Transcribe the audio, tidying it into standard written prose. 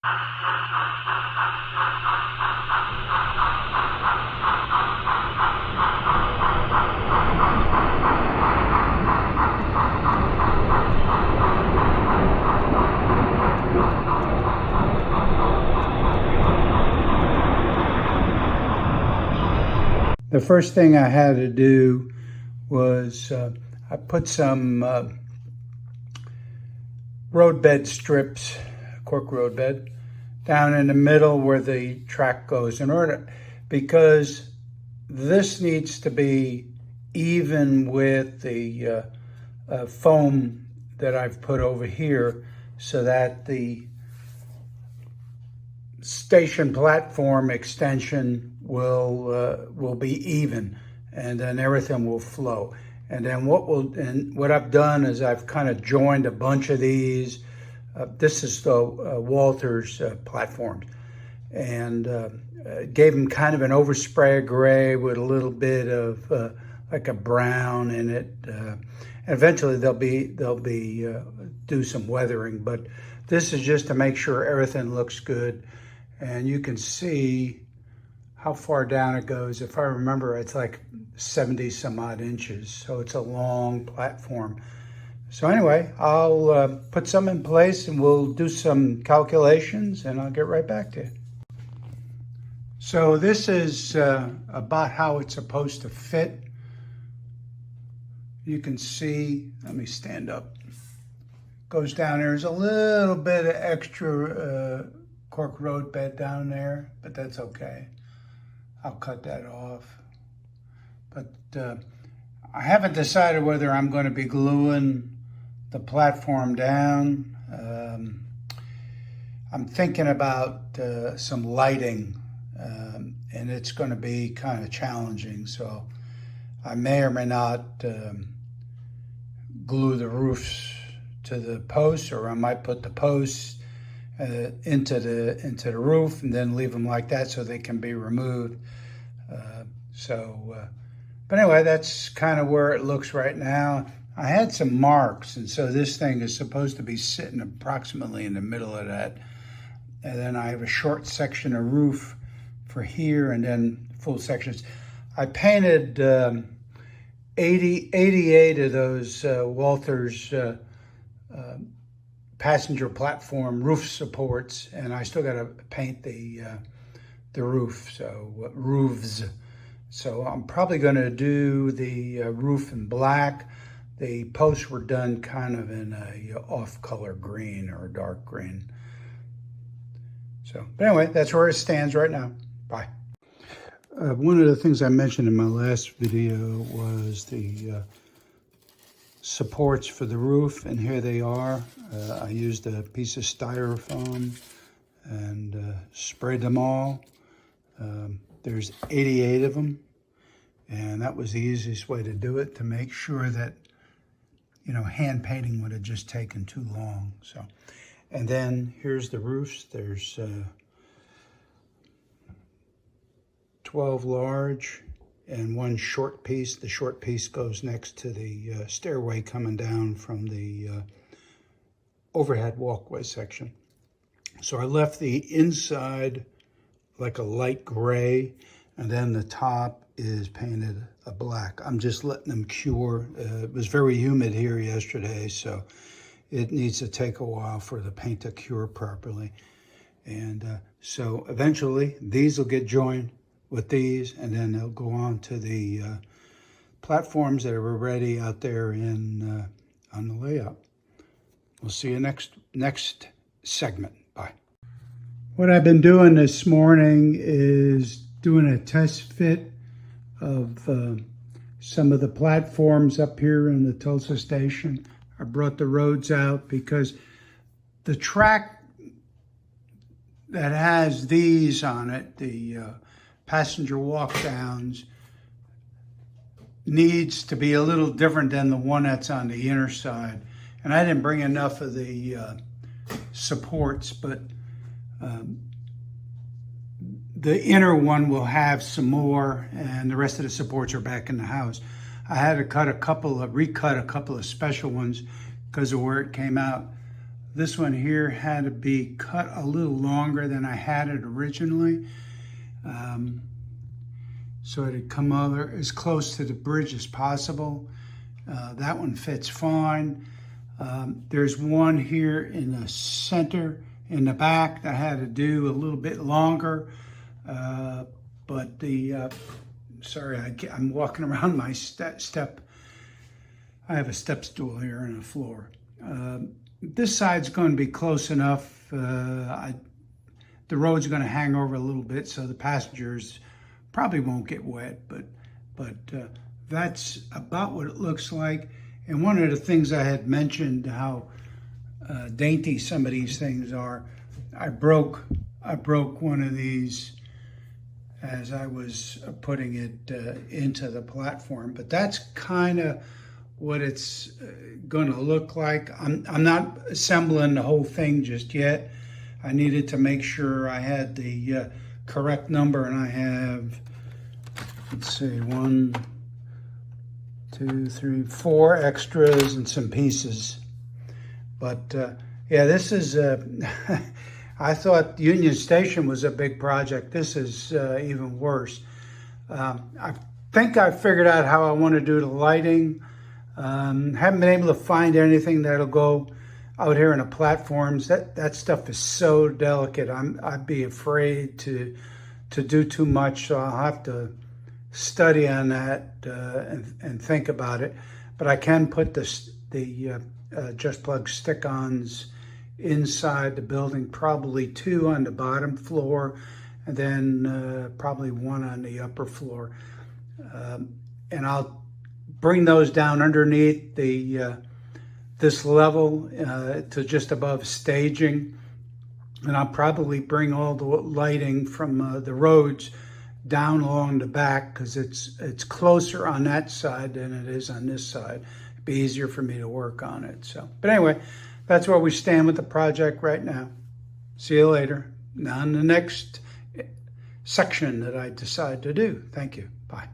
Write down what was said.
The first thing I had to do was I put some roadbed strips, cork roadbed, down in the middle where the track goes because this needs to be even with the foam that I've put over here so that the station platform extension will be even, and then everything will flow. And then what I've done is I've kind of joined a bunch of these. This is the Walthers platforms, and gave them kind of an overspray of gray with a little bit of like a brown in it. And eventually they'll be do some weathering, but this is just to make sure everything looks good. And you can see how far down it goes. If I remember, it's like 70 some odd inches. So it's a long platform. So anyway, I'll put some in place and we'll do some calculations and I'll get right back to you. So this is about how it's supposed to fit. You can see, let me stand up. Goes down, there's a little bit of extra cork road bed down there, but that's okay. I'll cut that off. But I haven't decided whether I'm going to be gluing the platform down. I'm thinking about some lighting, and it's going to be kind of challenging. So I may or may not glue the roofs to the posts, or I might put the posts into the roof and then leave them like that so they can be removed. But anyway, that's kind of where it looks right now. I had some marks, and so this thing is supposed to be sitting approximately in the middle of that. And then I have a short section of roof for here, and then full sections. I painted 88 of those Walthers passenger platform roof supports, and I still got to paint the roof, so roofs. So I'm probably going to do the roof in black. The posts were done kind of in a off-color green or dark green. So, but anyway, that's where it stands right now. Bye. One of the things I mentioned in my last video was the supports for the roof, and here they are. I used a piece of styrofoam and sprayed them all. There's 88 of them, and that was the easiest way to do it, to make sure that, you know, hand painting would have just taken too long. So, and then here's the roofs. There's 12 large and one short piece. The short piece goes next to the stairway coming down from the overhead walkway section. So I left the inside like a light gray, and then the top is painted a black. I'm just letting them cure. It was very humid here yesterday, so it needs to take a while for the paint to cure properly. And so eventually these will get joined with these, and then they'll go on to the platforms that are already out there in on the layout. We'll see you next segment. Bye. What I've been doing this morning is doing a test fit of some of the platforms up here in the Tulsa station. I brought the roads out because the track that has these on it, the passenger walk downs, needs to be a little different than the one that's on the inner side. And I didn't bring enough of the supports, but the inner one will have some more, and the rest of the supports are back in the house. I had to recut a couple of special ones because of where it came out. This one here had to be cut a little longer than I had it originally. So it'd come over as close to the bridge as possible. That one fits fine. There's one here in the center, in the back, that I had to do a little bit longer. But the, sorry, I'm walking around my step. I have a step stool here and a floor. This side's going to be close enough. The road's going to hang over a little bit, so the passengers probably won't get wet, but that's about what it looks like. And one of the things I had mentioned, how dainty some of these things are, I broke one of these as I was putting it into the platform, but that's kind of what it's going to look like. I'm not assembling the whole thing just yet. I needed to make sure I had the correct number, and I have, let's see, 1, 2, 3, 4 extras and some pieces. But yeah, this is, I thought Union Station was a big project. This is even worse. I think I figured out how I want to do the lighting. Haven't been able to find anything that'll go out here in the platforms. That stuff is so delicate. I'd be afraid to do too much, so I'll have to study on that and think about it. But I can put the Just Plug stick-ons inside the building, probably 2 on the bottom floor, and then probably 1 on the upper floor. And I'll bring those down underneath this level to just above staging. And I'll probably bring all the lighting from the roads down along the back, because it's closer on that side than it is on this side. It'd be easier for me to work on it. So, but anyway, that's where we stand with the project right now. See you later. Now in the next section that I decide to do. Thank you. Bye.